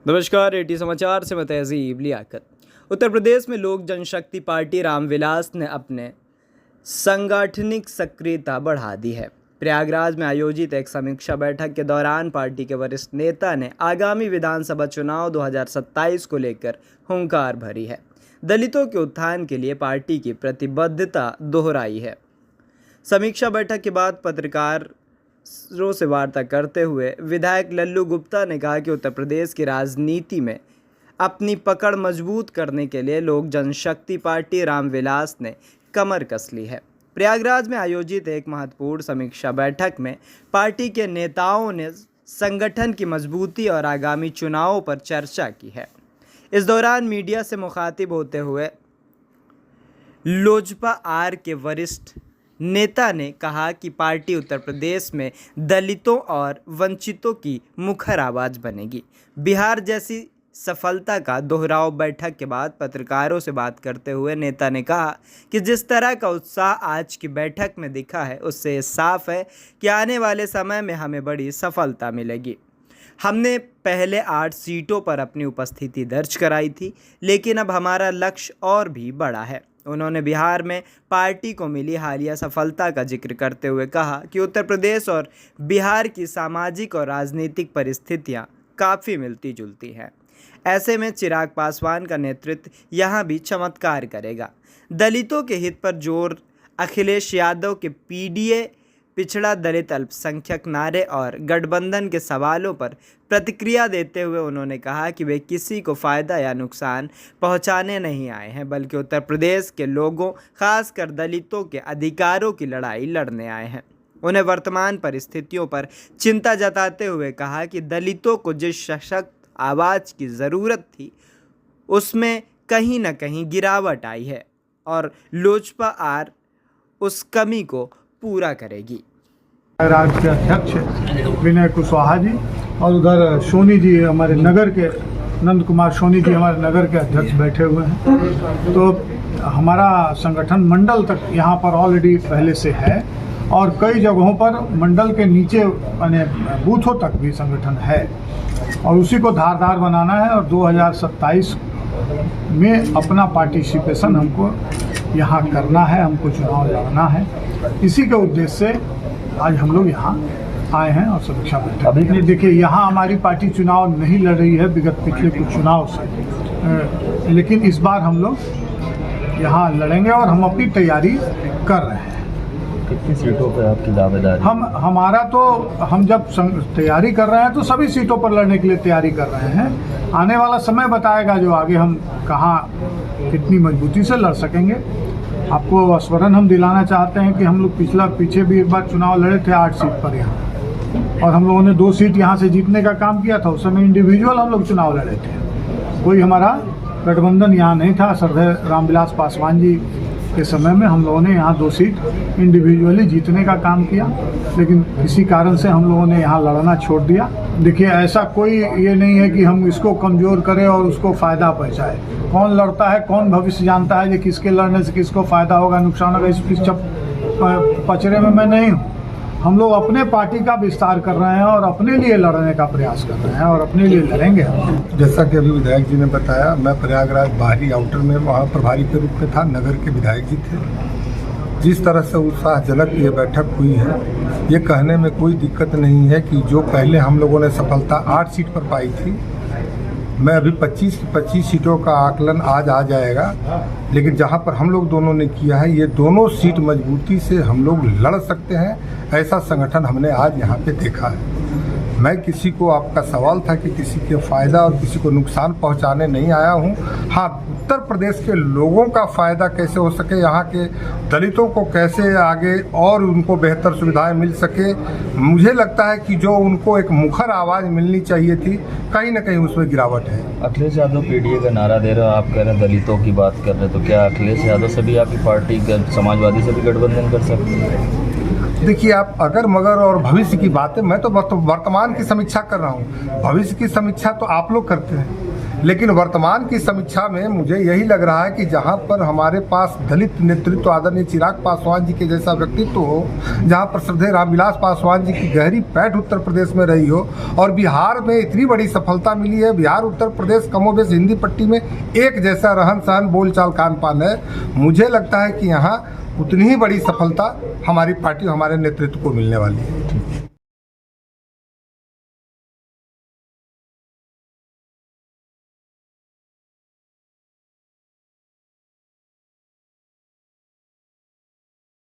नमस्कार, एटी समाचार से मैं तहजीब लियाकत। उत्तर प्रदेश में लोक जनशक्ति पार्टी रामविलास ने अपने सांगठनिक सक्रियता बढ़ा दी है। प्रयागराज में आयोजित एक समीक्षा बैठक के दौरान पार्टी के वरिष्ठ नेता ने आगामी विधानसभा चुनाव 2027 को लेकर हुंकार भरी है। दलितों के उत्थान के लिए पार्टी की प्रतिबद्धता दोहराई है। समीक्षा बैठक के बाद पत्रकारों से वार्ता करते हुए विधायक लल्लू गुप्ता ने कहा कि उत्तर प्रदेश की राजनीति में अपनी पकड़ मजबूत करने के लिए लोक जनशक्ति पार्टी रामविलास ने कमर कस ली है। प्रयागराज में आयोजित एक महत्वपूर्ण समीक्षा बैठक में पार्टी के नेताओं ने संगठन की मजबूती और आगामी चुनावों पर चर्चा की है। इस दौरान मीडिया से मुखातिब होते हुए लोजपा आर के वरिष्ठ नेता ने कहा कि पार्टी उत्तर प्रदेश में दलितों और वंचितों की मुखर आवाज़ बनेगी। बिहार जैसी सफलता का दोहराव बैठक के बाद पत्रकारों से बात करते हुए नेता ने कहा कि जिस तरह का उत्साह आज की बैठक में दिखा है, उससे साफ है कि आने वाले समय में हमें बड़ी सफलता मिलेगी। हमने पहले 8 सीटों पर अपनी उपस्थिति दर्ज कराई थी, लेकिन अब हमारा लक्ष्य और भी बड़ा है। उन्होंने बिहार में पार्टी को मिली हालिया सफलता का जिक्र करते हुए कहा कि उत्तर प्रदेश और बिहार की सामाजिक और राजनीतिक परिस्थितियां काफ़ी मिलती जुलती हैं। ऐसे में चिराग पासवान का नेतृत्व यहाँ भी चमत्कार करेगा। दलितों के हित पर जोर अखिलेश यादव के पीडीए, पिछड़ा दलित अल्पसंख्यक नारे और गठबंधन के सवालों पर प्रतिक्रिया देते हुए उन्होंने कहा कि वे किसी को फ़ायदा या नुकसान पहुंचाने नहीं आए हैं, बल्कि उत्तर प्रदेश के लोगों, खासकर दलितों के अधिकारों की लड़ाई लड़ने आए हैं। उन्हें वर्तमान परिस्थितियों पर चिंता जताते हुए कहा कि दलितों को जिस सशक्त आवाज़ की ज़रूरत थी, उसमें कहीं न कहीं गिरावट आई है और लोजपा आर उस कमी को पूरा करेगी। राज्य के अध्यक्ष विनय कुशवाहा जी और उधर सोनी जी, हमारे नगर के नंद कुमार सोनी जी हमारे नगर के अध्यक्ष बैठे हुए हैं। तो हमारा संगठन मंडल तक यहाँ पर ऑलरेडी पहले से है और कई जगहों पर मंडल के नीचे यानी बूथों तक भी संगठन है और उसी को धारदार बनाना है और 2027 में अपना पार्टिसिपेशन हमको यहाँ करना है, हमको चुनाव लड़ना है। इसी के उद्देश्य से आज हम लोग यहाँ आए हैं और समीक्षा बैठक। अभी देखिए, यहाँ हमारी पार्टी चुनाव नहीं लड़ रही है विगत पिछले कुछ चुनाव से, लेकिन इस बार हम लोग यहाँ लड़ेंगे और हम अपनी तैयारी कर रहे हैं। कितनी सीटों पर आपकी दावेदारी? हम जब तैयारी कर रहे हैं तो सभी सीटों पर लड़ने के लिए तैयारी कर रहे हैं। आने वाला समय बताएगा जो आगे हम कहाँ कितनी मजबूती से लड़ सकेंगे। आपको स्मरण हम दिलाना चाहते हैं कि हम लोग पीछे भी एक बार चुनाव लड़े थे 8 सीट पर यहाँ, और हम लोगों ने 2 सीट यहाँ से जीतने का काम किया था। उस समय इंडिविजुअल हम लोग चुनाव लड़े थे, कोई हमारा गठबंधन यहाँ नहीं था। श्रद्धेय रामविलास पासवान जी के समय में हम लोगों ने यहाँ 2 सीट इंडिविजुअली जीतने का काम किया, लेकिन किसी कारण से हम लोगों ने यहाँ लड़ना छोड़ दिया। देखिए, ऐसा कोई ये नहीं है कि हम इसको कमज़ोर करें और उसको फ़ायदा पहुँचाए। कौन लड़ता है, कौन भविष्य जानता है कि किसके लड़ने से किसको फ़ायदा होगा, नुकसान होगा, इस पचड़े में मैं नहीं हूँ। हम लोग अपने पार्टी का विस्तार कर रहे हैं और अपने लिए लड़ने का प्रयास कर रहे हैं और अपने लिए लड़ेंगे। जैसा कि अभी विधायक जी ने बताया, मैं प्रयागराज बाहरी आउटर में वहाँ प्रभारी के रूप में था, नगर के विधायक जी थे। जिस तरह से उत्साहजनक ये बैठक हुई है, ये कहने में कोई दिक्कत नहीं है कि जो पहले हम लोगों ने सफलता 8 सीट पर पाई थी, मैं अभी 25 सीटों का आकलन आज आ जाएगा। लेकिन जहां पर हम लोग दोनों ने किया है, ये दोनों सीट मजबूती से हम लोग लड़ सकते हैं, ऐसा संगठन हमने आज यहाँ पे देखा है। मैं किसी को, आपका सवाल था कि किसी के फ़ायदा और किसी को नुकसान पहुँचाने नहीं आया हूँ। हाँ, उत्तर प्रदेश के लोगों का फ़ायदा कैसे हो सके, यहाँ के दलितों को कैसे आगे और उनको बेहतर सुविधाएं मिल सके, मुझे लगता है कि जो उनको एक मुखर आवाज़ मिलनी चाहिए थी, कहीं ना कहीं उसमें गिरावट है। अखिलेश यादव पीडीए का नारा दे रहे हो, आप कह रहे हैं दलितों की बात कर रहे हैं, तो क्या अखिलेश यादव से भी आपकी पार्टी समाजवादी से भी गठबंधन कर सकती है? देखिए, आप अगर मगर और भविष्य की बातें, मैं तो वर्तमान की समीक्षा कर रहा हूँ। भविष्य की समीक्षा तो आप लोग करते हैं, लेकिन वर्तमान की समीक्षा में मुझे यही लग रहा है कि जहां पर हमारे पास दलित नेतृत्व आदरणीय चिराग पासवान जी के जैसा व्यक्तित्व हो, जहां पर श्रद्धेय रामविलास पासवान जी की गहरी पैठ उत्तर प्रदेश में रही हो और बिहार में इतनी बड़ी सफलता मिली है, बिहार उत्तर प्रदेश कमोबेश हिंदी पट्टी में एक जैसा रहन सहन बोलचाल खान पान है, मुझे लगता है कि यहाँ उतनी ही बड़ी सफलता हमारी पार्टी हमारे नेतृत्व को मिलने वाली है।